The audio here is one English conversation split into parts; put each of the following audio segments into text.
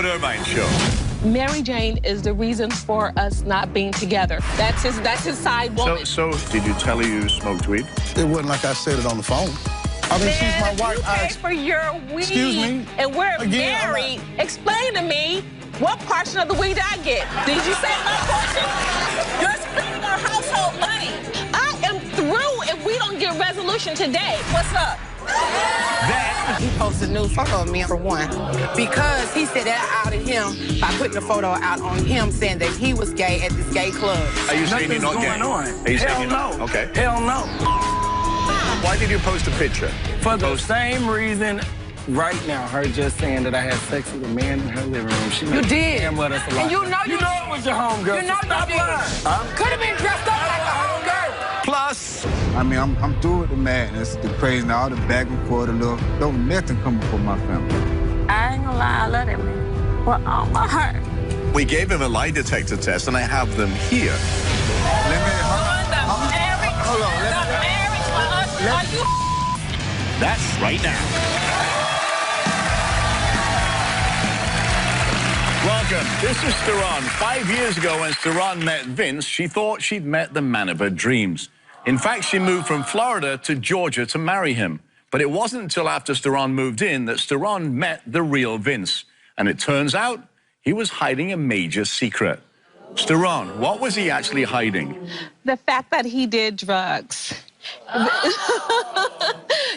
Irvine Show. Mary Jane is the reason for us not being together. That's his side woman. So did you tell her you smoked weed? It wasn't like I said it on the phone. I mean, she's my wife. You pay for your weed. Excuse me? And we're Again, married. Explain to me, what portion of the weed I get? Did you say my portion? You're spending our household money. I am through if we don't get resolution today. What's up? He posted a nude photo of me, for one, because he said that I outed him by putting a photo out on him saying that he was gay at this gay club. Are you saying you're not gay? Are you saying you're not? Okay. Hell no. Why did you post a picture? For the same reason, right now, her just saying that I had sex with a man in her living room. She You did. Damn well, that's a lie. And you know it was your homegirl. You know so stop you lying. Could have been dressed up like a homegirl. Plus, I mean, I'm through with the madness, the crazy, all the back and forth, don't nothing come before my family. I ain't gonna lie, I love that man. With all my heart. we gave him a lie detector test, and I have them here. Hold on. That's right now. Welcome. This is Theron. 5 years ago, when Theron met Vince, she thought she'd met the man of her dreams. In fact, she moved from Florida to Georgia to marry him. But it wasn't until after Theron moved in that Theron met the real Vince. And it turns out he was hiding a major secret. Theron, what was he actually hiding? The fact that he did drugs.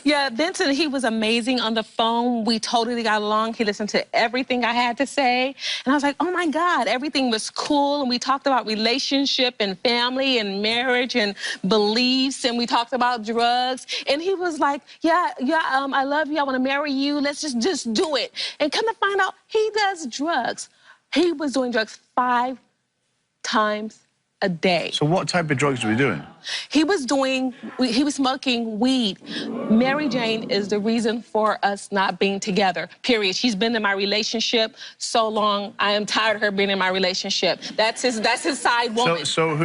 Yeah, Vincent, he was amazing on the phone. We totally got along. He listened to everything I had to say. And I was like, oh my God, everything was cool. And we talked about relationship and family and marriage and beliefs. And we talked about drugs. And he was like, I love you. I want to marry you. Let's just do it. And come to find out, he does drugs. He was doing drugs 5 times a day. So what type of drugs were we doing? He was smoking weed. Mary Jane is the reason for us not being together, period. She's been in my relationship so long. I am tired of her being in my relationship. That's his side woman. So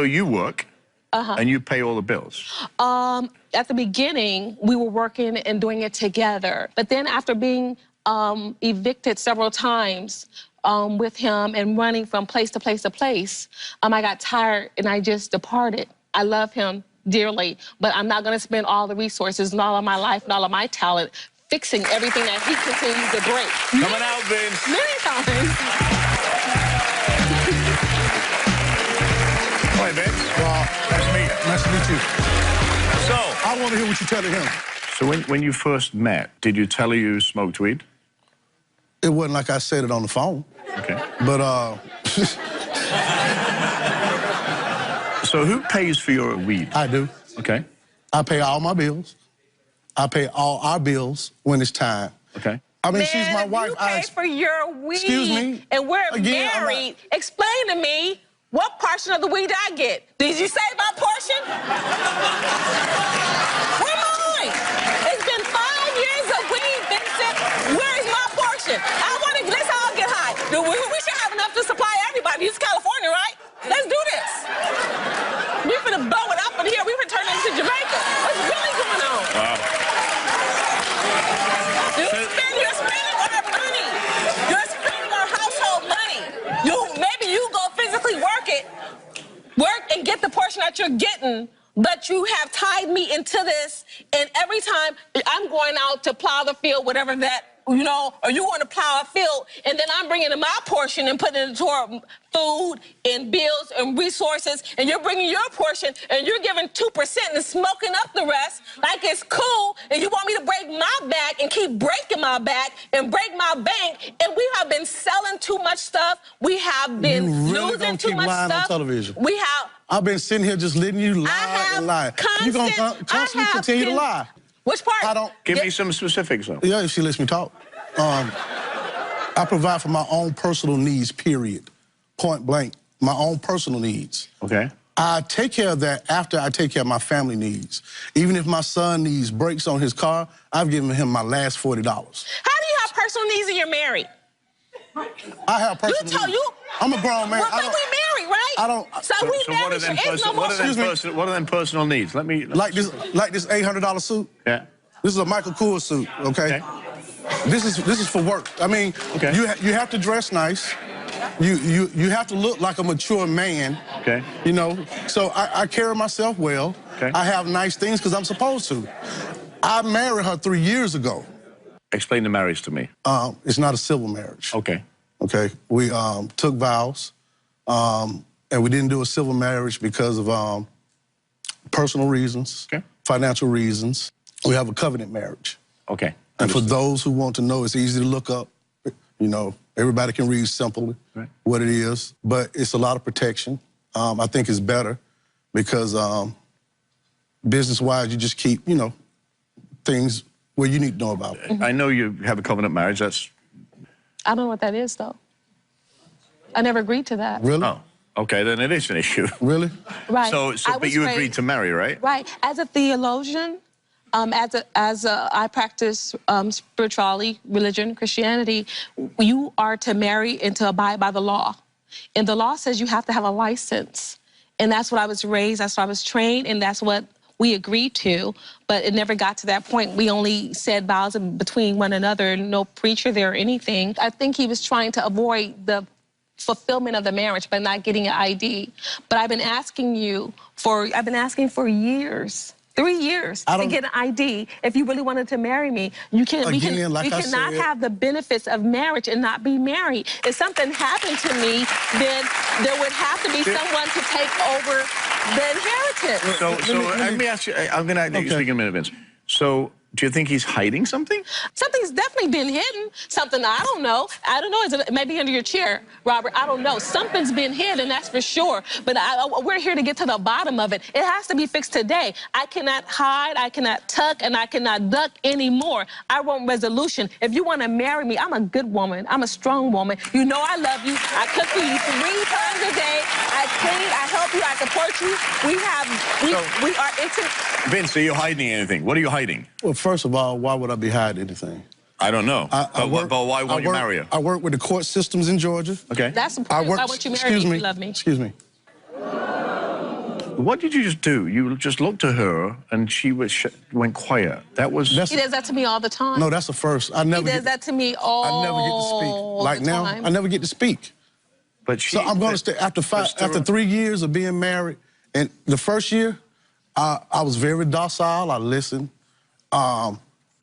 you work and you pay all the bills? At the beginning, we were working and doing it together. But then after being evicted several times, with him and running from place to place to place, I got tired and I just departed. I love him dearly, but I'm not gonna spend all the resources and all of my life and all of my talent fixing everything that he continues to break. Coming out, Vince. Many times. Hi, Vince. Nice to meet you. Nice to meet you. So, I want to hear what you're telling him. So when you first met, did you tell her you smoked weed? It wasn't like I said it on the phone. Okay. But, So who pays for your weed? I do. Okay. I pay all my bills. I pay all our bills when it's time. Okay. I mean, she's my wife. You pay for your weed. Excuse me? And we're Again, married. Explain to me, what portion of the weed I get? Did you say my portion? Where mine? It's been 5 years of weed, Vincent. Where is my portion? Let's all get high. We should have enough to supply everybody. It's California, right? Let's do this. We finna blow it up in here. We finna turn it into Jamaica. What's really going on? You're spending our money. You're spending our household money. Maybe you go physically work and get the portion that you're getting, but you have tied me into this, and every time I'm going out to plow the field, whatever that, or you want to plow a field, and then I'm bringing in my portion and putting it toward food and bills and resources, and you're bringing your portion, and you're giving 2% and smoking up the rest like it's cool, and you want me to break my back and keep breaking my back and break my bank, and we have been selling too much stuff. We have been losing too much stuff. On television. We have. I've been sitting here just letting you lie and lie. You're going to constantly continue to lie. Which part? I don't. Give me some specifics, though. Yeah, if she lets me talk. I provide for my own personal needs, period. Point blank. My own personal needs. Okay. I take care of that after I take care of my family needs. Even if my son needs brakes on his car, I've given him my last $40. How do you have personal needs and you're married? I have personal needs. I'm a grown man. But we married, right? I don't. So we married. What are them personal needs? Let me. Like this $800 suit? Yeah. This is a Michael Kors suit, okay? This is for work. I mean, Okay. you have to dress nice. You have to look like a mature man. Okay. You know, so I carry myself well. Okay. I have nice things because I'm supposed to. I married her 3 years ago. Explain the marriage to me. It's not a civil marriage. Okay. Okay. We took vows, and we didn't do a civil marriage because of personal reasons, Okay. financial reasons. We have a covenant marriage. Okay. And for those who want to know, it's easy to look up. You know, everybody can read simply what it is, but it's a lot of protection. I think it's better because business-wise, you just keep, you know, things where you need to know about. I know you have a covenant marriage. That's... I don't know what that is, though. I never agreed to that. Really? Oh, okay, then it is an issue. Really? Right. But you agreed to marry, right? Right. As a theologian, I practice spirituality, religion, Christianity. You are to marry and to abide by the law. And the law says you have to have a license. And that's what I was raised, that's what I was trained, and that's what we agreed to. But it never got to that point. We only said vows between one another, no preacher there or anything. I think he was trying to avoid the fulfillment of the marriage by not getting an ID. But I've been asking for years. 3 years to get an ID if you really wanted to marry me. You can't. We cannot have the benefits of marriage and not be married. If something happened to me, then there would have to be someone to take over the inheritance. So let me ask you. I'm going to let you speak in a minute, Vince. So, do you think he's hiding something? Something's definitely been hidden. Something I don't know. I don't know. Is it maybe under your chair, Robert? I don't know. Something's been hidden, that's for sure. But we're here to get to the bottom of it. It has to be fixed today. I cannot hide, I cannot tuck, and I cannot duck anymore. I want resolution. If you want to marry me, I'm a good woman. I'm a strong woman. You know I love you. I cook for you 3 times a day. I clean, I help you, I support you. We are intimate. Vince, are you hiding anything? What are you hiding? Well, first of all, why would I be hiding anything? I don't know. But why won't you marry her? I work with the court systems in Georgia. Okay. That's the point. Why won't you marry me if you love me? Excuse me. What did you just do? You just looked at her and she went quiet. That was... He does that to me all the time. No, that's the first. He does that to me all the time. I never get to speak. Like now, I never get to speak. But so I'm going to stay after 3 years of being married. And the first year, I was very docile. I listened. I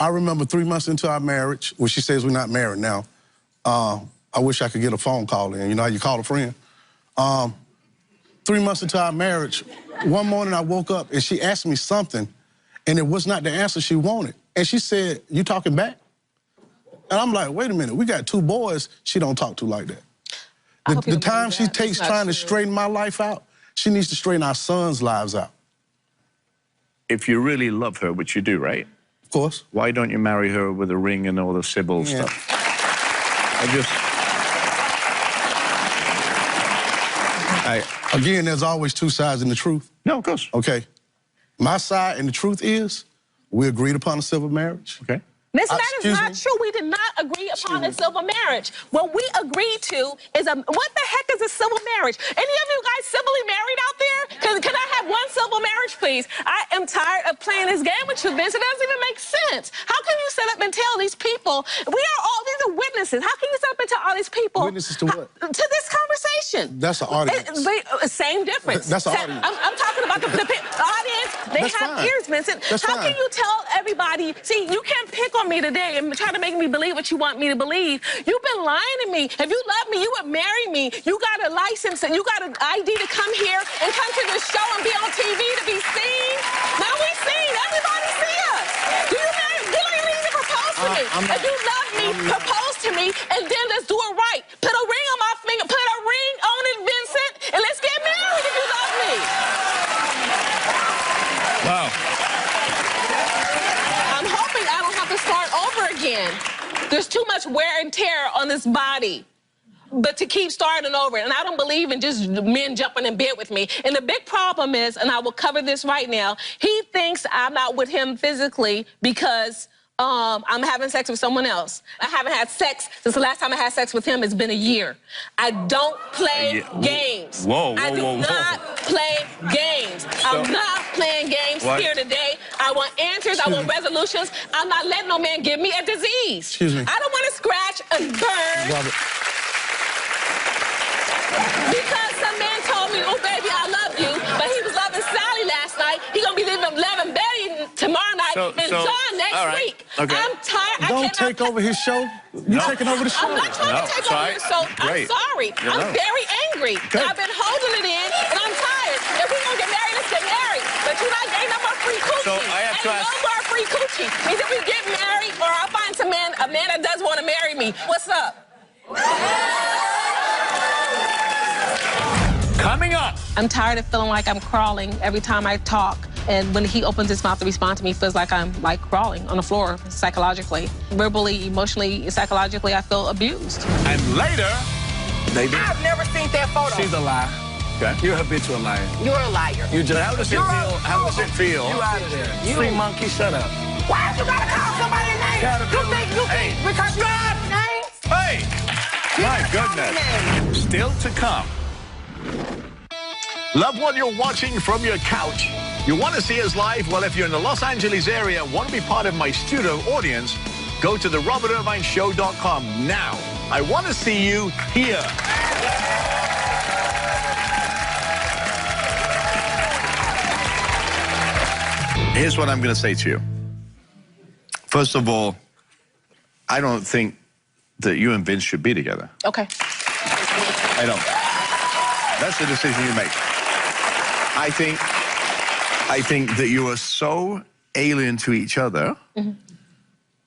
remember 3 months into our marriage, well, she says we're not married now. I wish I could get a phone call in. You know how you call a friend? 3 months into our marriage, one morning I woke up and she asked me something, and it was not the answer she wanted. And she said, "You talking back?" And I'm like, wait a minute, we got 2 boys she don't talk to like that. The time she takes trying to straighten my life out, she needs to straighten our sons' lives out. If you really love her, which you do, right? Of course. Why don't you marry her with a ring and all the Sybil stuff? Again, there's always 2 sides in the truth. No, of course. Okay. My side and the truth is, we agreed upon a civil marriage. Okay. Listen, that is not true. We did not agree upon a civil marriage. What we agreed to is what the heck is a civil marriage? Any of you guys civilly married out there? Can I have one civil marriage, please? I am tired of playing this game with you, Vince. It doesn't even make sense. How can you sit up and tell these people, these are witnesses. How can you sit up and tell all these people? Witnesses to what? To this conversation. That's an audience. Same difference. That's an audience. I'm talking about the audience. They have ears, Vincent. How can you tell everybody? See, you can't pick on me today and try to make me believe what you want me to believe. You've been lying to me. If you love me, you would marry me. You got a license and you got an ID to come here and come to this show and be on TV to be seen. Now we seen. Everybody see us. Do you really need to propose to me? If you love me, propose to me, and then let's do it right. Put a ring on my finger. Put a ring on it, Vincent, and let's get married if you love me. Wow. I'm hoping I don't have to start over again. There's too much wear and tear on this body. But to keep starting over, and I don't believe in just men jumping in bed with me. And the big problem is, and I will cover this right now, he thinks I'm not with him physically because I'm having sex with someone else. I haven't had sex since the last time I had sex with him. It's been a year. I don't play games. I do not play games. I'm not playing games here today. I want answers. I want resolutions. I'm not letting no man give me a disease. Excuse me. I don't want to scratch and burn. Robert. Because some man told me, oh, baby, I love you, but he was loving Sally last night. He gonna be loving Betty tomorrow night and John next week. Okay. I'm tired. Don't take over his show. You're taking over the show. I'm not trying to take over your show. I'm sorry. I'm very angry. I've been holding it in, and I'm tired. If we're gonna get married, let's get married. But you're not getting no more free coochie. So I have to ask. No more free coochie. Either we get married, or I'll find a man that does want to marry me. What's up? Coming up. I'm tired of feeling like I'm crawling every time I talk. And when he opens his mouth to respond to me, it feels like I'm like crawling on the floor psychologically. Verbally, emotionally, psychologically, I feel abused. And later, they do. I've never seen that photo. She's a lie. Okay. You're a habitual liar. You're a liar. You just, How does it feel? How does it feel? You out of there. Free monkey, shut up. Why you gotta call somebody's name? You think because you have names? Hey! My goodness. Still to come. Love what you're watching from your couch. You want to see us live? Well, if you're in the Los Angeles area and want to be part of my studio audience, go to therobertirvineshow.com now. I want to see you here. Here's what I'm going to say to you. First of all, I don't think that you and Vince should be together. Okay. I don't. That's the decision you make. I think that you are so alien to each other,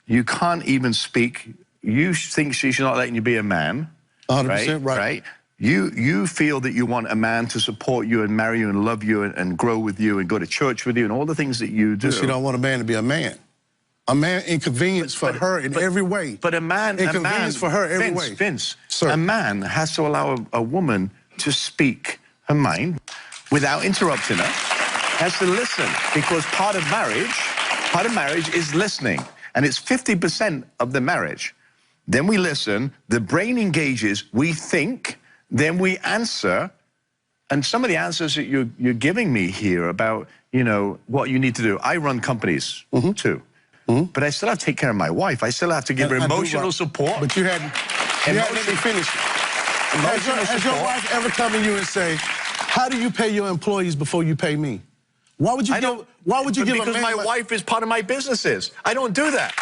you can't even speak. You think she's not letting you be a man. 100% right. You feel that you want a man to support you and marry you and love you and grow with you and go to church with you and all the things that you do. But she don't want a man to be a man. A man inconvenience for her in every way. But a man... Inconvenience for her every way. Vince, sir. A man has to allow a woman to speak her mind without interrupting her. Has to listen, because part of marriage is listening. And it's 50% of the marriage. Then we listen, the brain engages, we think, then we answer. And some of the answers that you're giving me here about, you know, what you need to do. I run companies too. But I still have to take care of my wife. I still have to give her emotional support. But you hadn't let me finish. Has your wife ever come to you and say, how do you pay your employees before you pay me? Why would you give a man... Because my wife is part of my businesses. I don't do that.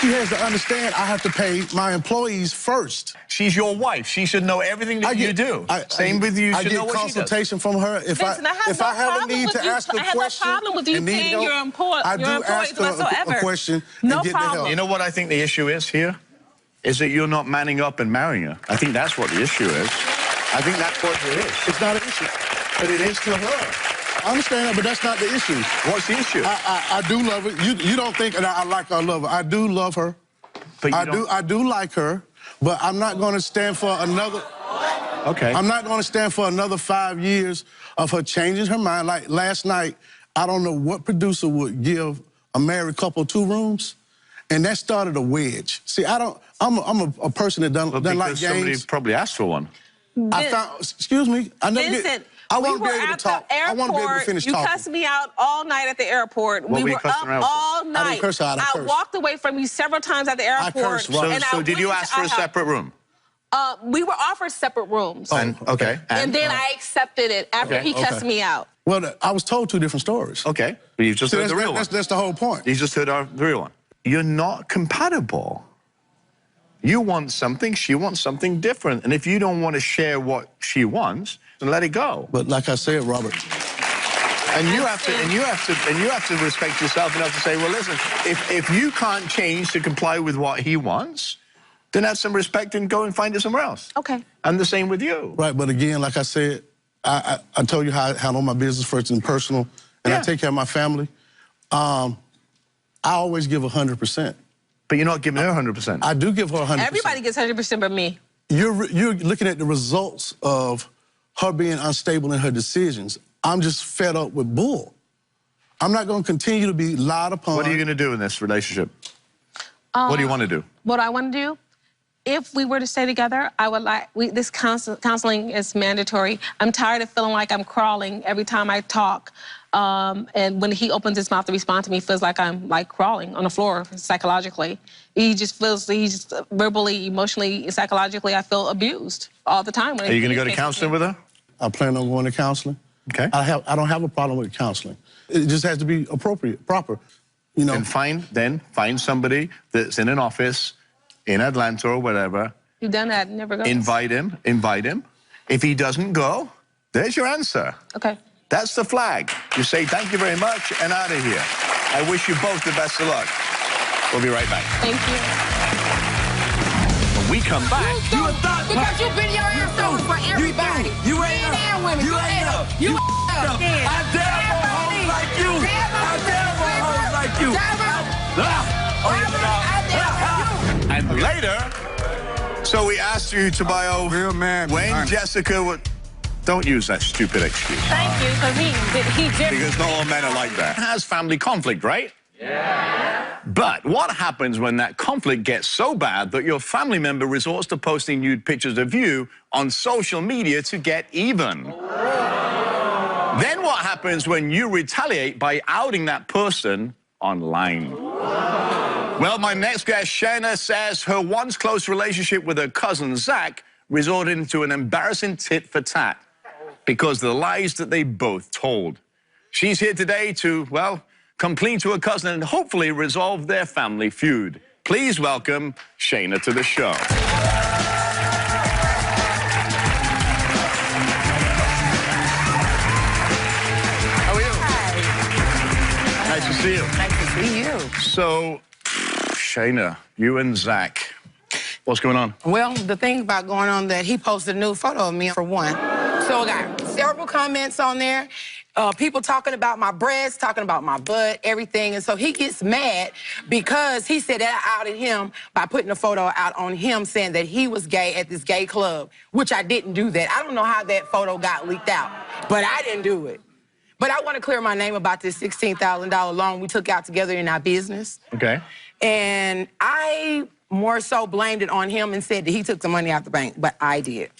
She has to understand I have to pay my employees first. She's your wife. She should know everything that you do. Same with you. I get consultation from her. If I have a need to ask a question, I have no problem with you paying your employees whatsoever. A question no and get problem. the help. You know what I think the issue is here? Is that you're not manning up and marrying her. I think that's what the issue is. I think that's what it is. It's not an issue. But it is to her. I understand that, but that's not the issue. What's the issue? I do love her. You don't think that I like her or love her. I do love her. But I do like her, but I'm not going to stand for another... Okay. I'm not going to stand for another 5 years of her changing her mind. Like last night, I don't know what producer would give a married couple 2 rooms, and that started a wedge. See, I'm a person that doesn't like games. Somebody probably asked for one. Excuse me. Vincent, I want to we be were able to at talk. the airport. I want to be able to finish talking. You cussed me out all night at the airport. What we were up all night. I didn't curse her out. I walked away from you several times at the airport. I cursed, Robert. So did you ask for a separate room? We were offered separate rooms. Okay. And then I accepted it after he cussed me out. Well, I was told 2 different stories. Okay. But you've just heard the real one. That's the whole point. You just heard the real one. You're not compatible. You want something, she wants something different. And if you don't want to share what she wants, then let it go. But like I said, Robert, and you have to respect yourself enough to say, well, listen, if you can't change to comply with what he wants, then have some respect and go and find it somewhere else. Okay. And the same with you. Right, but again, like I said, I told you how I handle my business first and personal, and I take care of my family. I always give 100%. But you're not giving her 100%. I do give her 100%. Everybody gets 100% but me. You're looking at the results of her being unstable in her decisions. I'm just fed up with bull. I'm not going to continue to be lied upon. What are you going to do in this relationship? What do you want to do? What I want to do? If we were to stay together, I would like, this counseling is mandatory. I'm tired of feeling like I'm crawling every time I talk. And when he opens his mouth to respond to me, it feels like I'm like crawling on the floor psychologically. He just feels, he's just verbally, emotionally, psychologically, I feel abused all the time. Are you going to go to counseling with her? I plan on going to counseling. Okay. I don't have a problem with counseling. It just has to be appropriate, proper. You know. And find somebody that's in an office in Atlanta or whatever. You've done that, never goes. Invite him. If he doesn't go, there's your answer. Okay. That's the flag. You say thank you very much and out of here. I wish you both the best of luck. We'll be right back. Thank you. When we come back, You a thought because you've been your ass over for everybody. You ain't Men and women. You ain't up. You up. I dare for hoes like you. I dare for hoes like you. and later, so we asked you to bio Real man. when Jessica would. Don't use that stupid excuse. Thank you, because he did. Because not all men are like that. It has family conflict, right? Yeah. But what happens when that conflict gets so bad that your family member resorts to posting nude pictures of you on social media to get even? Then what happens when you retaliate by outing that person online? Well, my next guest, Shayna, says her once close relationship with her cousin, Zach, resorted into an embarrassing tit-for-tat because of the lies that they both told. She's here today to, well, come clean to her cousin and hopefully resolve their family feud. Please welcome Shayna to the show. How are you? Hi. Nice to see you. Nice to see you. So, Shayna, you and Zach, what's going on? Well, the thing about going on that he posted a new photo of me, for one. So I got several comments on there. People talking about my breasts, talking about my butt, everything. And so he gets mad because he said that I outed him by putting a photo out on him saying that he was gay at this gay club, which I didn't do that. I don't know how that photo got leaked out, but I didn't do it. But I want to clear my name about this $16,000 loan we took out together in our business. Okay. And I more so blamed it on him and said that he took the money out the bank, but I did.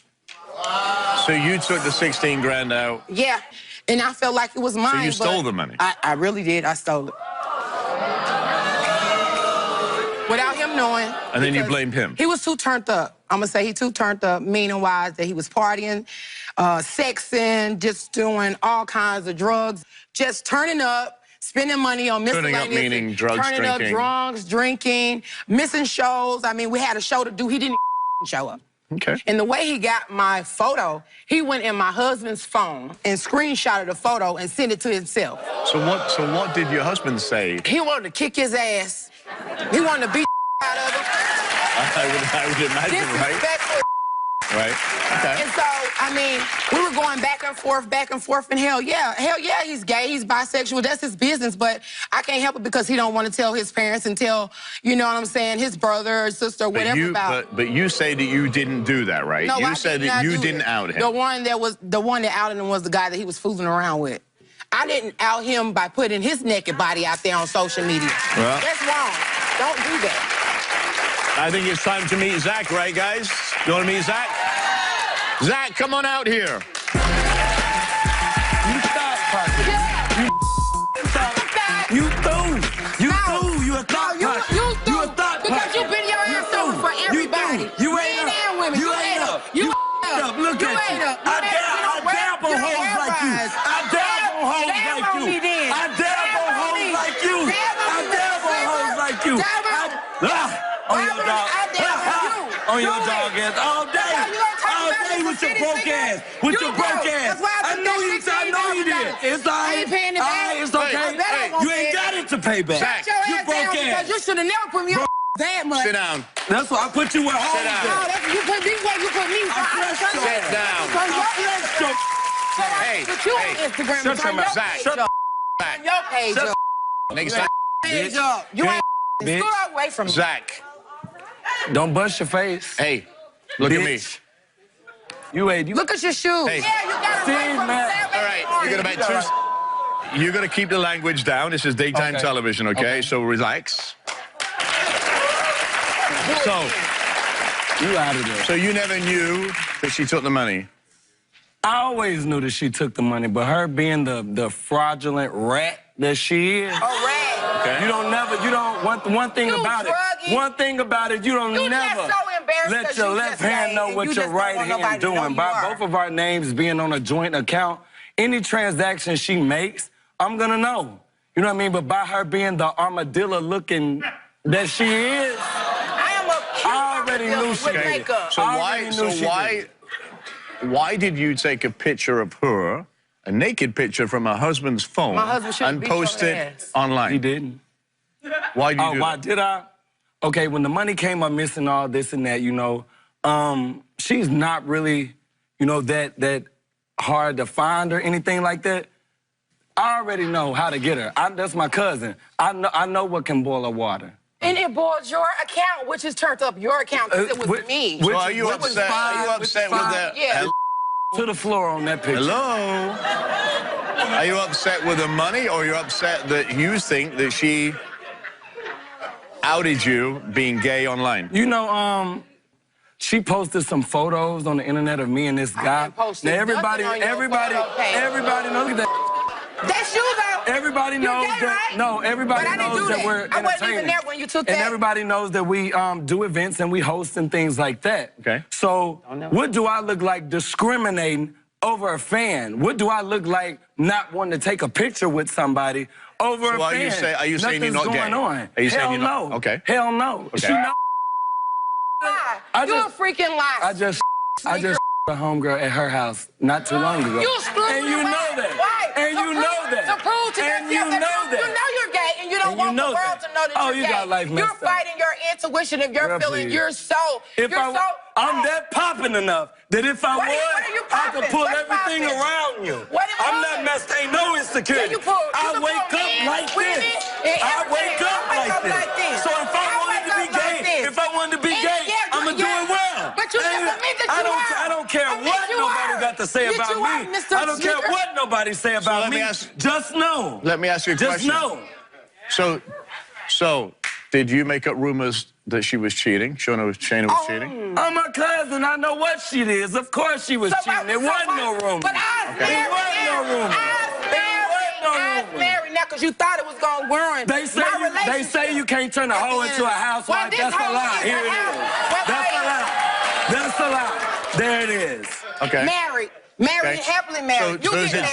So you took the 16 grand out. Yeah, and I felt like it was mine. So you stole the money? I really did. I stole it. Without him knowing. And then you blamed him? He was too turned up. I'm going to say he too turned up, meaning-wise, that he was partying, sexing, just doing all kinds of drugs, just turning up, spending money on miscellaneous. Turning up meaning drugs, turning drinking. Up drunks, drinking, missing shows. I mean, we had a show to do. He didn't show up. Okay. And the way he got my photo, he went in my husband's phone and screenshotted the photo and sent it to himself. So what did your husband say? He wanted to kick his ass. He wanted to beat out of him. I would imagine, right? Disrespectful. Right. Okay. And so, I mean, we were going back and forth, and hell yeah, he's gay, he's bisexual, that's his business, but I can't help it because he don't want to tell his parents and tell, you know what I'm saying, his brother or sister or whatever But you say that you didn't do that, right? No, you said that you didn't out him. The one that outed him was the guy that he was fooling around with. I didn't out him by putting his naked body out there on social media. Well, that's wrong. Don't do that. I think it's time to meet Zach, right, guys? You want to meet Zach? Zach, come on out here. You stop, Pocket. You threw. You a thought pocket. You threw. a thought because pocket. you been your ass over for everybody. You ain't Men up. and women. You ain't up. You up. Look you at ain't you. up. I dare for hoes like you. I dare for hoes like you. I dare for hoes like you. I dare for hoes like you. On your dog. On your dog ass all day. All day with your broke ass. With your broke ass. I know you did. It's all right. It's okay. You ain't got it to pay back. Zach, you broke ass. You should have never put me on that much. Sit down. That's why I put you where home down. is. You put me where you put me. Sit down. Hey, Put you on Instagram. Shut your mouth. Zach. Shut up. your page up. Nigga, Zach. Page up. You ain't Bitch. screw away from me. Zach. Don't bust your face. Hey, look at me. Bitch. You ain't. Look at your shoes. Hey. Yeah, you got to wait from man. the All right, you're gonna make two. You're gonna keep the language down. This is daytime television, okay? So relax. So You out of there. you never knew that she took the money? I always knew that she took the money, but her being the fraudulent rat that she is. A rat. Okay. You don't, one thing about it, you don't never just so embarrassed let your left hand know what your right hand doing. By both of our names being on a joint account, any transaction she makes, I'm gonna know. You know what I mean? But by her being the armadillo-looking that she is, I already knew she did it. So why did you take a picture of her, a naked picture from her husband's phone, and post it online? He didn't. Why did you do that? Why did I? Okay, when the money came up missing, all this and that, you know, she's not really, you know, that hard to find or anything like that. I already know how to get her. That's my cousin. I know what can boil her water. And it boils your account, which has turned up your account because it was me. So are you upset? Are you upset with that? Yeah. To the floor on that picture. Hello? Are you upset with the money, or are you upset that you think that she outed you being gay online? You know, she posted some photos on the internet of me and this guy. Now everybody knows that. That's you, though. Everybody knows that. Right? No, everybody knows that we're entertaining. I wasn't even there when you took that. And everybody knows that we do events and we host and things like that. Okay. So what do I look like discriminating over a fan? What do I look like not wanting to take a picture with somebody over a fan? Are you saying you're not gay? Nothing's going on. Are you saying you're not? No. Okay. Hell no. Okay. She know. You're a freaking liar. I just a homegirl at her house not too long ago. You screwed and you know that. Why? And you know that. To prove to and yourself you know that. You know you're gay, and you don't want the world to know that you're gay. Got life messed up. You're fighting your intuition if you're feeling you're so. I'm that popping enough that if I was, I could pull everything around you. I'm not messed. Ain't no insecurity. I wake up like this. I wake up like this. So if I wanted to be gay, I'ma do it well. But you just admit that you are. I don't care what nobody got to say about me. I don't care what nobody say about me. Just know. Let me ask you a question. Just know. So, did you make up rumors that she was cheating? Shana was cheating? I'm my cousin. I know what she is. Of course she was cheating. There wasn't no rumor. But I was married. There wasn't no rumor. I was married now because you thought it was going to ruin They say you can't turn a hoe into a housewife. That's a lie. Here it is. That's a lie. That's a lie. There it is. Okay. Married, happily married. So is it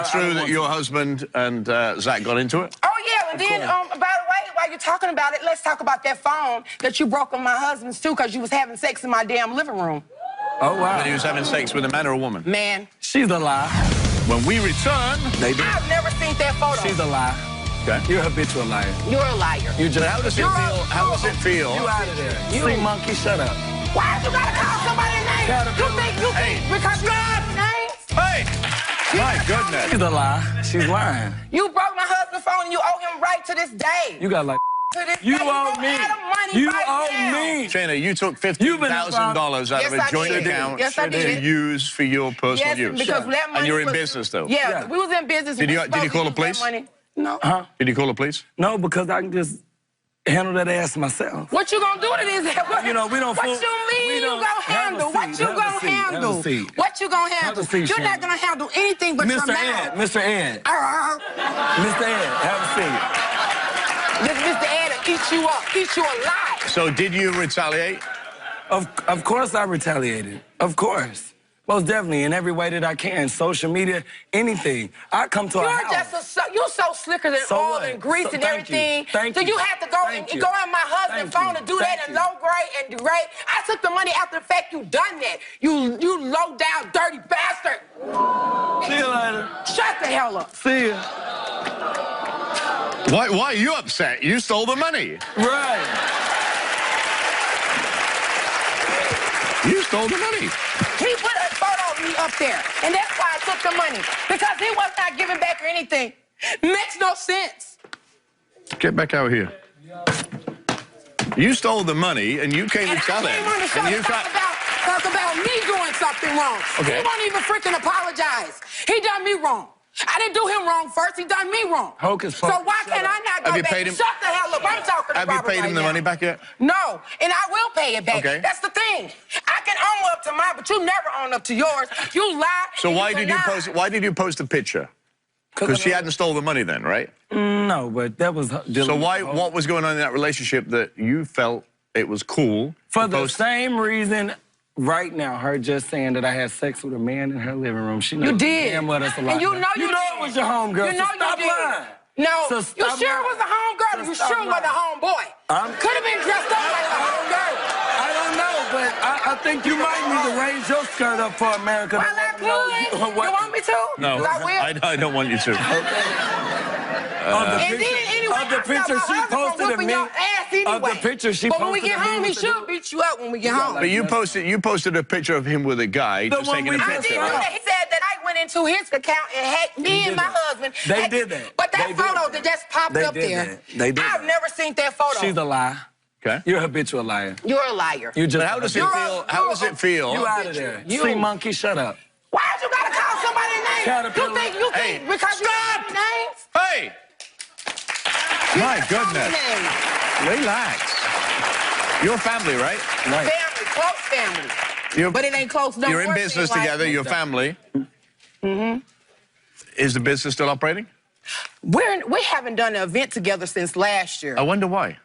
true that your husband and Zach got into it? Oh, yeah. And then, by the way, while you're talking about it, let's talk about that phone that you broke on my husband's, too, because you was having sex in my damn living room. Oh, wow. But he was having sex with a man or a woman? Man. She's a lie. When we return... I've never seen that photo. She's a lie. Okay. You're a habitual liar. You're a liar. How does it feel? You out of there. You monkey, shut up. Why you gotta call somebody's name? You think because you have names? Hey! My goodness. She's a lie. She's lying. You broke my husband's phone and you owe him right to this day. You got like... You owe me. You owe me. Shana, you took $15,000 out of a joint account to use for your personal use. Because that money and you're in business, though. Yeah, we was in business. Did you call the police? No. Did you call the police? No, because I can just handle that ass myself. What you gonna do to this? You know, we don't. What you mean you gonna handle? What you gonna handle? What you gonna handle? You're not gonna handle anything but your mouth. Mr. Ed. Mr. Ed, have a seat. This Mr. Ed will eat you up, eat you alive. So did you retaliate? Of course I retaliated. Of course. Most definitely, in every way that I can. Social media, anything. I come to a house. You're so slicker than oil and grease and everything. Thank you. You have to go and go on my husband's phone and do that in low grade and grade. I took the money after the fact you done that. You low down dirty bastard. See you later. Shut the hell up. See ya. Why are you upset? You stole the money. Right. You stole the money. He put a photo of me up there, and that's why I took the money. Because he was not giving back or anything. Makes no sense. Get back out here. You stole the money, and you came to tell him. And I came on the show to talk about me doing something wrong. Okay. He won't even freaking apologize. He done me wrong. I didn't do him wrong first. He done me wrong. Hocus pocus. So why can't I not go back? Shut the hell up. I'm talking to Robert. Have you paid him the money back yet? No, and I will pay it back. Okay. That's the thing. I can own up to mine, but you never own up to yours. You lie. So why did you post a picture? Because she hadn't stole the money then, right? No, but that was... So what was going on in that relationship that you felt it was cool? For the same reason, right now, her just saying that I had sex with a man in her living room. She knows damn well that's a lie. And you know it was your homegirl, You know so stop lying. No, So you stop sure it lying. was a homegirl or you Stop sure it was a homeboy? Could have been dressed up like a homegirl. I don't know, but I think you might need to raise your skirt up for America. Well, I could. You want me to? No, I don't want you to. Of the picture she posted of me. Of the picture she posted. But when we get home, he should beat you up when we get home. But you posted a picture of him with a guy just taking a I picture. didn't do that. He said that I went into his account and hacked me and my husband. They did that. But that photo that just popped up there, I've never seen that photo. She's a lie. Okay. You're a habitual liar. You're a liar. You just. But how does it feel? How does it feel? You out of there. Sea monkey, shut up. Why you gotta call somebody's name? Caterpillar. You think because you know names? Hey! My goodness. Relax. You're family, right? Family, close family. But it ain't close. You're in business together, your family. Mm-hmm. Is the business still operating? We haven't done an event together since last year. I wonder why.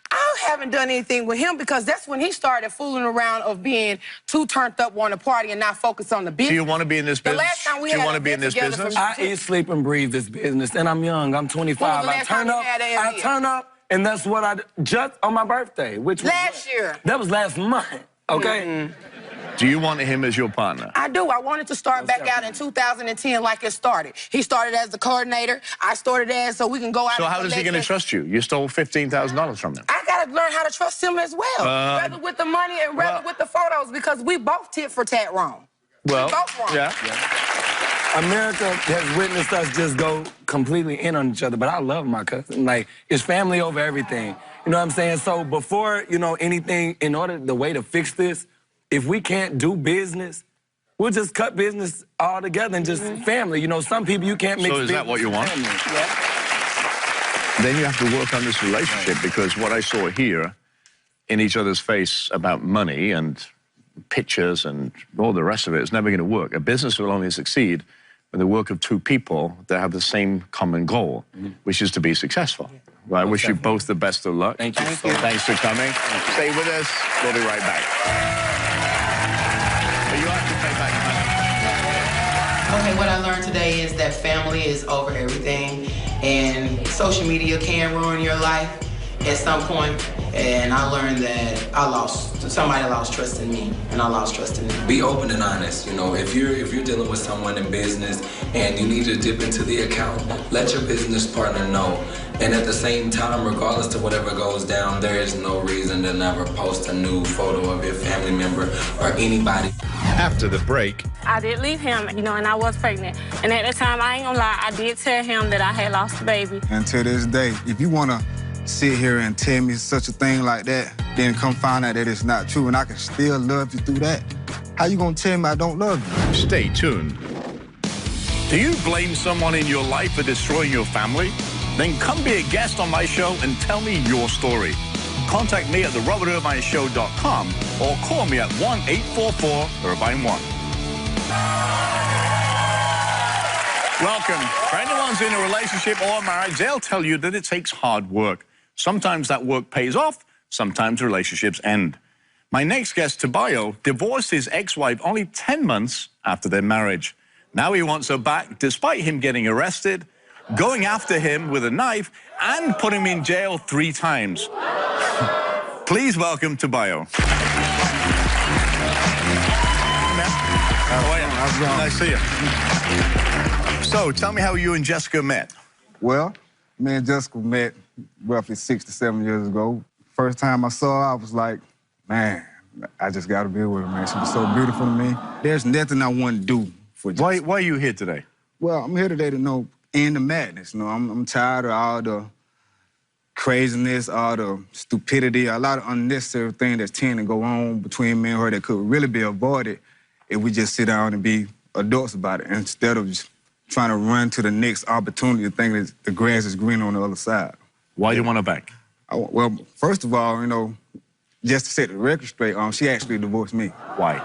I haven't done anything with him because that's when he started fooling around of being too turned up on the party and not focused on the business. Do you want to be in this business? The last time we Do you had want to be in this business? I eat, sleep, and breathe this business, and I'm young. I'm 25. I turn up, and that's what I just on my birthday, which was last year. That was last month. Okay. Mm-hmm. Do you want him as your partner? I do. I wanted to start back out in 2010 like it started. He started as the coordinator. I started as so we can go out. So how is he going to trust you? You stole $15,000 from him. I got to learn how to trust him as well. Rather with the money and rather with the photos because we both tit for tat wrong. Well, we both wrong. Yeah. America has witnessed us just go completely in on each other, but I love my cousin. Like, it's family over everything. You know what I'm saying? So before, anything, the way to fix this, if we can't do business, we'll just cut business altogether and just family. Some people you can't mix. So is that what you want? Yeah. Then you have to work on this relationship because what I saw here in each other's face about money and pictures and all the rest of it is never going to work. A business will only succeed with the work of two people that have the same common goal, which is to be successful. Well, I wish you both the best of luck. Thank you. Thanks for coming. Stay with us. We'll be right back. You have to pay back money. Okay, what I learned today is that family is over everything, and social media can ruin your life at some point. And I learned that somebody lost trust in me, and I lost trust in them. Be open and honest. If you're dealing with someone in business and you need to dip into the account, let your business partner know. And at the same time, regardless of whatever goes down, there is no reason to never post a new photo of your family member or anybody. After the break, I did leave him, and I was pregnant. And at the time, I ain't gonna lie, I did tell him that I had lost the baby. And to this day, if you want to sit here and tell me such a thing like that, then come find out that it's not true and I can still love you through that, how you gonna tell me I don't love you? stay tuned. Do you blame someone in your life for destroying your family? Then come be a guest on my show and tell me your story. Contact me at therobertirvineshow.com or call me at 1-844-IRVINE1. Welcome. For anyone who's in a relationship or marriage, they'll tell you that it takes hard work. Sometimes that work pays off, sometimes relationships end. My next guest, Tabayo, divorced his ex-wife only 10 months after their marriage. Now he wants her back, despite him getting arrested, going after him with a knife, and putting him in jail 3 times. Please welcome Tabayo. Nice to see you. So, tell me how you and Jessica met. Well, me and Jessica met roughly 6 to 7 years ago. First time I saw her, I was like, man, I just got to be with her, man. She was so beautiful to me. There's nothing I wouldn't do for Jessica. Why are you here today? Well, I'm here today to end the madness. I'm tired of all the craziness, all the stupidity, a lot of unnecessary things that tend to go on between me and her that could really be avoided if we just sit down and be adults about it instead of just trying to run to the next opportunity to think that the grass is green on the other side. Why do you want her back? Well, first of all, just to set the record straight, she actually divorced me. Why?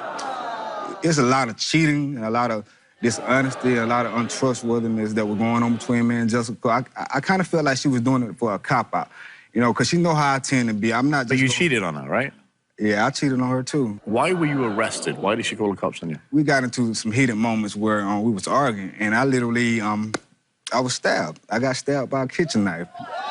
It's a lot of cheating and a lot of dishonesty, a lot of untrustworthiness that was going on between me and Jessica. I kind of felt like she was doing it for a cop-out, you know, because she know how I tend to be. I'm not just... But you cheated on her, right? Yeah, I cheated on her, too. Why were you arrested? Why did she call the cops on you? We got into some heated moments where we was arguing, and I literally, I was stabbed. I got stabbed by a kitchen knife,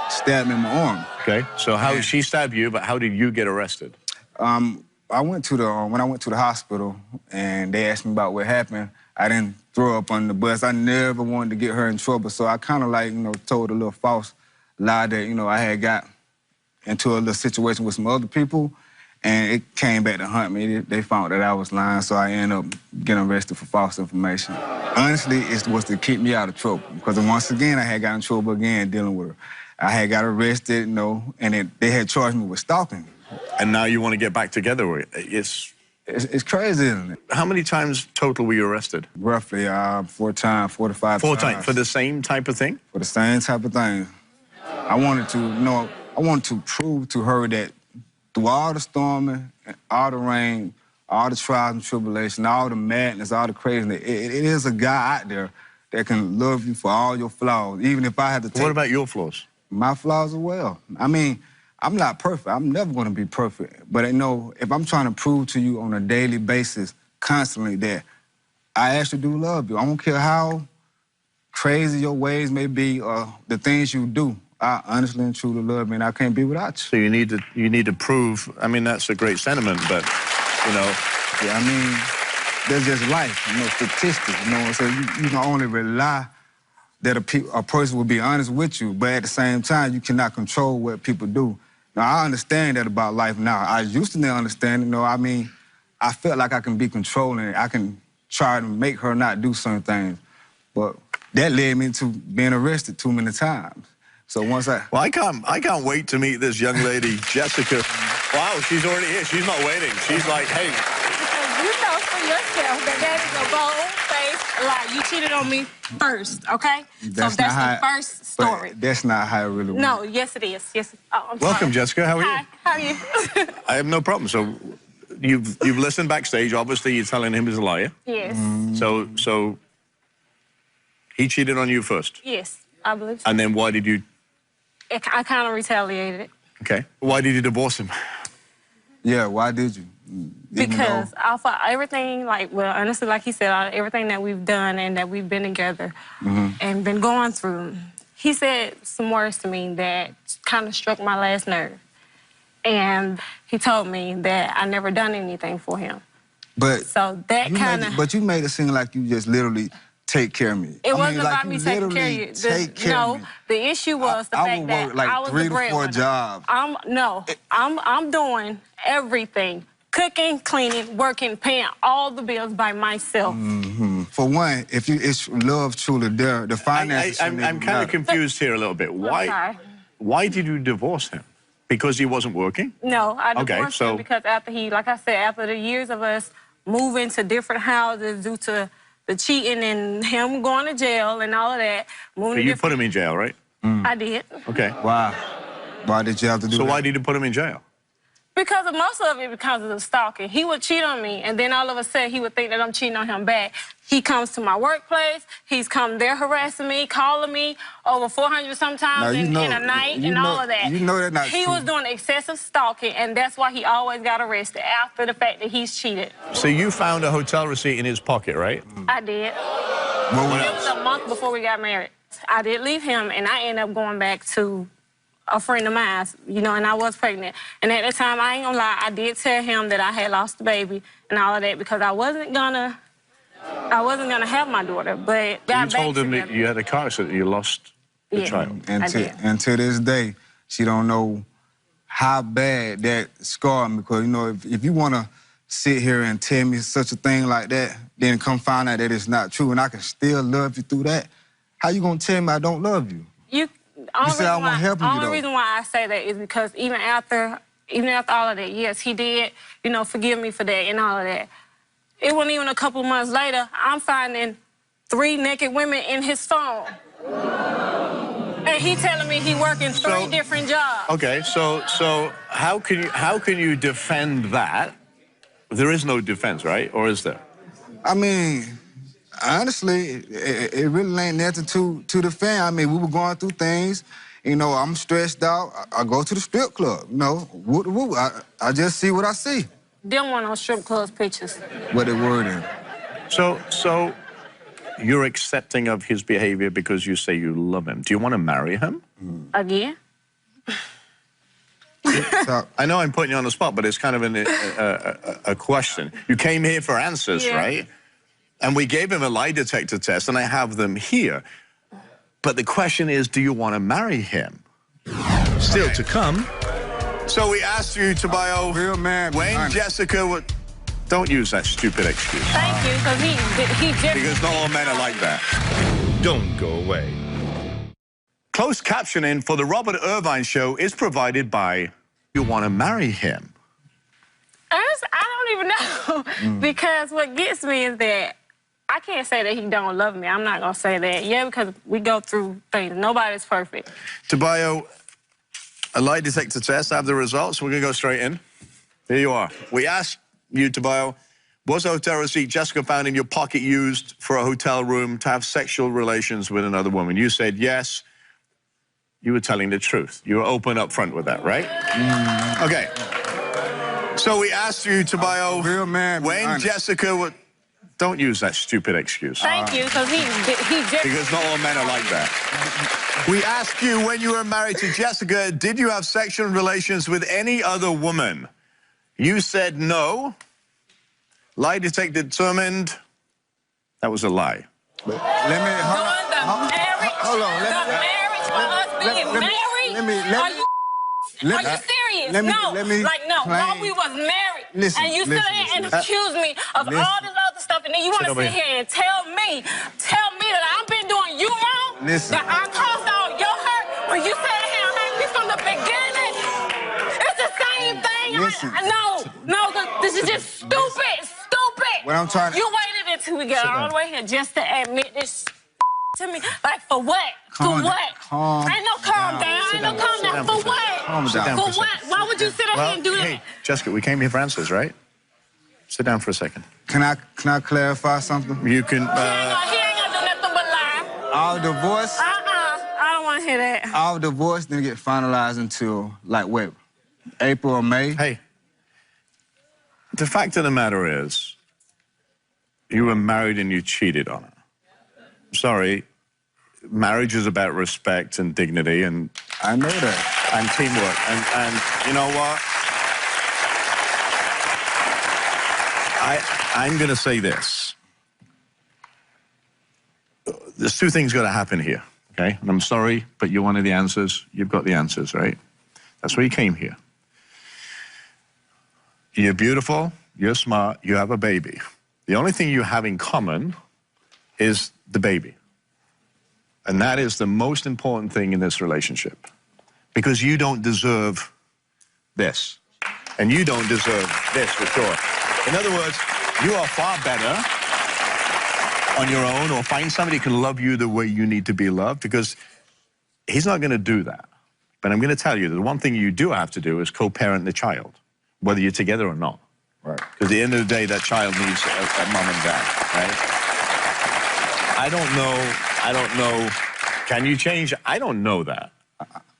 stabbed me in my arm. Okay, so how she stabbed you, but how did you get arrested? I went to when I went to the hospital, and they asked me about what happened, I didn't throw up on the bus. I never wanted to get her in trouble, so I kind of like, you know, told a little false lie that, you know, I had got into a little situation with some other people, and it came back to hunt me. They found that I was lying, so I ended up getting arrested for false information. Honestly, it was to keep me out of trouble, because once again, I had got in trouble again dealing with her. I had got arrested, you know, and they had charged me with stalking. And now you want to get back together with it? It's crazy, isn't it? How many times total were you arrested? Roughly 4 times, 4 to 5 times. 4 times. For the same type of thing? For the same type of thing. I wanted to, you know, I wanted to prove to her that through all the storming, all the rain, all the trials and tribulations, all the madness, all the craziness, it is a guy out there that can love you for all your flaws, even if I had to take... What about your flaws? My flaws as well. I mean, I'm not perfect. I'm never going to be perfect. But I know if I'm trying to prove to you on a daily basis, constantly, that I actually do love you. I don't care how crazy your ways may be or the things you do. I honestly and truly love you, and I can't be without you. So you need to prove. I mean, that's a great sentiment, but you know. Yeah, I mean, there's just life, you know, statistics, you know. So you can only rely that a person will be honest with you, but at the same time, you cannot control what people do. Now, I understand that about life now. I used to not understand, you know, I mean, I felt like I can be controlling. I can try to make her not do certain things. But that led me to being arrested too many times. So once I... Well, I can't wait to meet this young lady, Jessica. Wow, she's already here. She's not waiting. She's like, hey. You know for yourself that is a bold-faced lie. You cheated on me first, okay? That's the first story. That's not how it really works. No, yes it is. Yes. Oh, I'm Welcome, sorry. Jessica. How are you? Hi. How are you? I have no problem. So you've listened backstage. Obviously, you're telling him he's a liar. Yes. So he cheated on you first? Yes, I believe so. And then why did you... I kind of retaliated. Okay. Why did you divorce him? Yeah, why did you? Because I thought everything, like, well, honestly, like he said, everything that we've done and that we've been together and been going through, he said some words to me that kind of struck my last nerve. And he told me that I never done anything for him. But so that kind of... But you made it seem like you just literally take care of me. It wasn't about me taking care of you. No, the issue was the fact that I was the breadwinner. I would work like 3 to 4 jobs. I'm doing everything. Cooking, cleaning, working, paying all the bills by myself. For one, if it's love truly there, the finances... I'm kind of confused here a little bit. Why did you divorce him? Because he wasn't working? No, I divorced him because after like I said, after the years of us moving to different houses due to the cheating and him going to jail and all of that. So you put him in jail, right? I did. Okay. Why? Why did you have to do that? So why did you put him in jail? Because of most of it, because of the stalking. He would cheat on me, and then all of a sudden, he would think that I'm cheating on him back. He comes to my workplace. He's come there harassing me, calling me over 400 sometimes in a night and all of that. You know that's not true. He was doing excessive stalking, and that's why he always got arrested, after the fact that he's cheated. So you found a hotel receipt in his pocket, right? I did. What else? It was a month before we got married. I did leave him, and I ended up going back to a friend of mine, you know, and I was pregnant. And at the time, I ain't gonna lie, I did tell him that I had lost the baby and all of that because I wasn't gonna have my daughter, but you told him that you had a car accident, you lost the child. And to this day, she don't know how bad that scarred me, because, you know, if you want to sit here and tell me such a thing like that, then come find out that it's not true and I can still love you through that, how you gonna tell me I don't love you? The only reason why I say that is because even after all of that, yes, he did, you know, forgive me for that and all of that. It wasn't even a couple of months later, I'm finding 3 naked women in his phone. And And he telling me he working three different jobs. Okay, so how can you defend that? There is no defense, right? Or is there? I mean, honestly, it really ain't nothing to defend. I mean, we were going through things. You know, I'm stressed out. I go to the strip club. You know, I just see what I see. Them one on strip clubs pictures. What they word in. So you're accepting of his behavior because you say you love him. Do you want to marry him? Again? I know I'm putting you on the spot, but it's kind of a question. You came here for answers, right? And we gave him a lie detector test, and I have them here. But the question is, do you want to marry him? Still to come. So we asked you, Tobias, real man, when Jessica would... Don't use that stupid excuse. Thank you, because he just... Because not all men are like that. Don't go away. Closed captioning for the Robert Irvine Show is provided by You Want to Marry Him. I don't even know. Because what gets me is that I can't say that he don't love me. I'm not going to say that. Yeah, because we go through things. Nobody's perfect. Tobias, a lie detector test. I have the results. We're going to go straight in. Here you are. We asked you, Tobias, was the hotel receipt Jessica found in your pocket used for a hotel room to have sexual relations with another woman? You said yes. You were telling the truth. You were open up front with that, right? Okay. So we asked you, Tobias, real man, when Jessica would... Don't use that stupid excuse. Thank you, because he just... Because not all men are like that. We asked you, when you were married to Jessica, did you have sexual relations with any other woman? You said no. Lie detector determined that was a lie. Let me... Hold on. Are you serious? No. While we was married, and you sit here and accuse me of all this other stuff, and then you want to sit here and tell me that I've been doing you wrong? That I caused all your hurt when you sat here and hurt me from the beginning? It's the same thing. No, this is just stupid. What I'm trying to... You waited until we got all the way here just to admit this to me. Like, for what? Calm for what? Ain't no calm down. Ain't no calm down. For what? Calm down. For what? Why would you sit here and do that? Hey, Jessica, we came here for answers, right? Sit down for a second. Can I clarify something? You can... He ain't gonna do nothing but lie. Our divorce... I don't want to hear that. Our divorce didn't get finalized until, like, what, April or May? Hey, the fact of the matter is, you were married and you cheated on her. Sorry, marriage is about respect and dignity, and I know that. And teamwork. And you know what? I'm going to say this. There's two things got to happen here, okay? And I'm sorry, but you're one of the answers. You've got the answers, right? That's why you came here. You're beautiful, you're smart, you have a baby. The only thing you have in common is the baby. And that is the most important thing in this relationship. Because you don't deserve this. And you don't deserve this for sure. In other words, you are far better on your own, or find somebody who can love you the way you need to be loved, because he's not going to do that. But I'm going to tell you that the one thing you do have to do is co-parent the child, whether you're together or not. Right. Because at the end of the day, that child needs a mom and dad, right? I don't know. Can you change? I don't know that.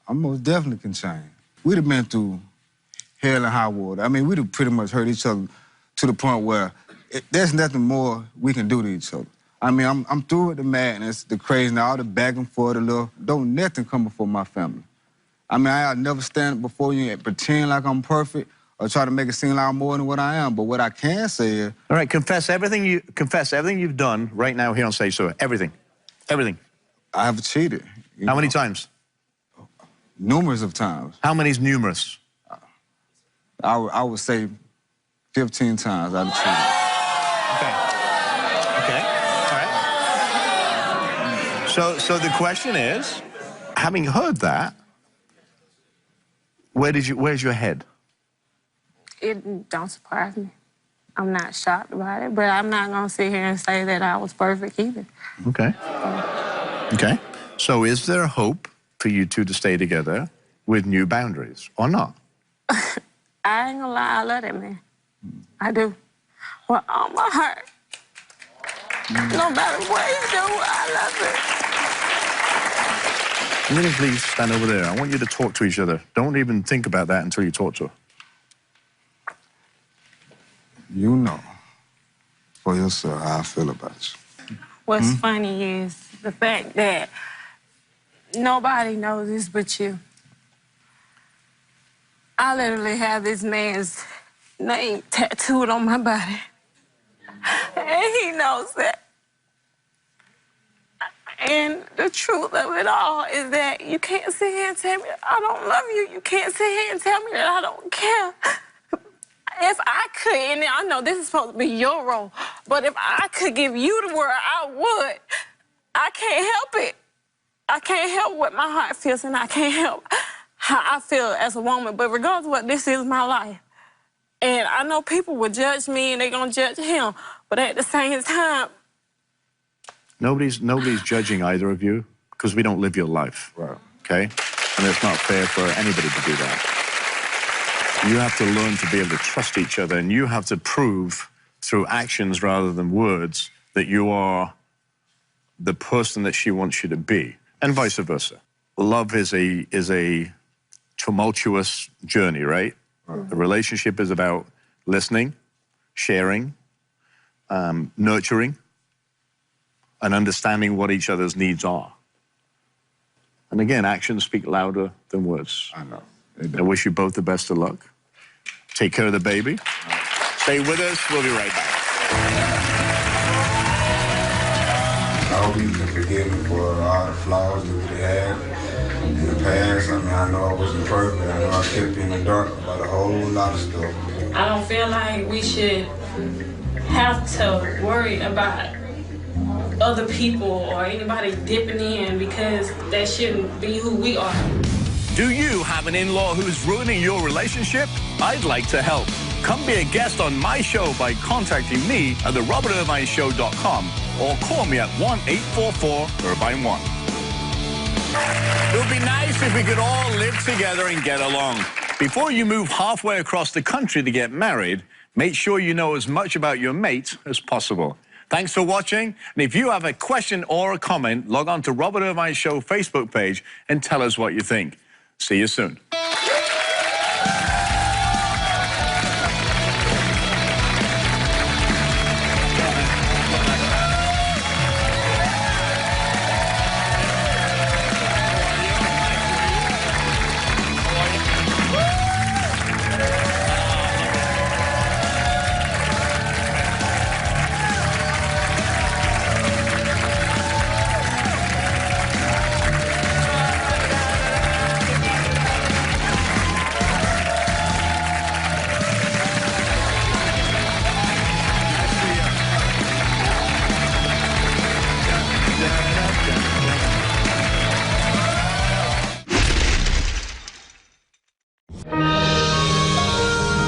I most definitely can change. We'd have been through hell and high water. I mean, we'd have pretty much hurt each other to the point where there's nothing more we can do to each other. I mean, I'm through with the madness, the crazy, all the back and forth, the little... Don't nothing come before my family. I mean, I'll never stand before you and pretend like I'm perfect or try to make it seem like I'm more than what I am. But what I can say is... All right, confess everything you've done right now here on stage, so everything. Everything. I have cheated. How many times? Numerous of times. How many is numerous? I would say 15 times I've cheated. Okay. All right. So the question is, having heard that, where's your head? It don't surprise me. I'm not shocked about it, but I'm not gonna sit here and say that I was perfect either. Okay. Okay. So is there hope for you two to stay together with new boundaries, or not? I ain't gonna lie, I love that man. I do. With all my heart. No matter what he do, I love it. I'm gonna please stand over there. I want you to talk to each other. Don't even think about that until you talk to her. You know for yourself how I feel about you. What's funny is the fact that nobody knows this but you. I literally have this man's name tattooed on my body. And he knows that. And the truth of it all is that you can't sit here and tell me I don't love you. You can't sit here and tell me that I don't care. If I could, and I know this is supposed to be your role, but if I could give you the word, I would. I can't help it. I can't help what my heart feels, and I can't help how I feel as a woman. But regardless of what, this is my life. And I know people will judge me, and they're going to judge him. But at the same time... Nobody's judging either of you, because we don't live your life, Right. okay? And it's not fair for anybody to do that. You have to learn to be able to trust each other, and you have to prove through actions rather than words that you are the person that she wants you to be, and vice versa. Love is a tumultuous journey, right? The relationship is about listening, sharing, nurturing, and understanding what each other's needs are. And again, actions speak louder than words. I know. I wish you both the best of luck. Take care of the baby. Stay with us. We'll be right back. I hope you can forgive me for all the flaws that we had in the past. I mean, I know I wasn't perfect. I know I kept you in the dark about a whole lot of stuff. I don't feel like we should have to worry about other people or anybody dipping in, because that shouldn't be who we are. Do you have an in-law who's ruining your relationship? I'd like to help. Come be a guest on my show by contacting me at therobertirvineshow.com or call me at 1-844-IRVINE1. It would be nice if we could all live together and get along. Before you move halfway across the country to get married, make sure you know as much about your mate as possible. Thanks for watching, and if you have a question or a comment, log on to Robert Irvine Show Facebook page and tell us what you think. See you soon.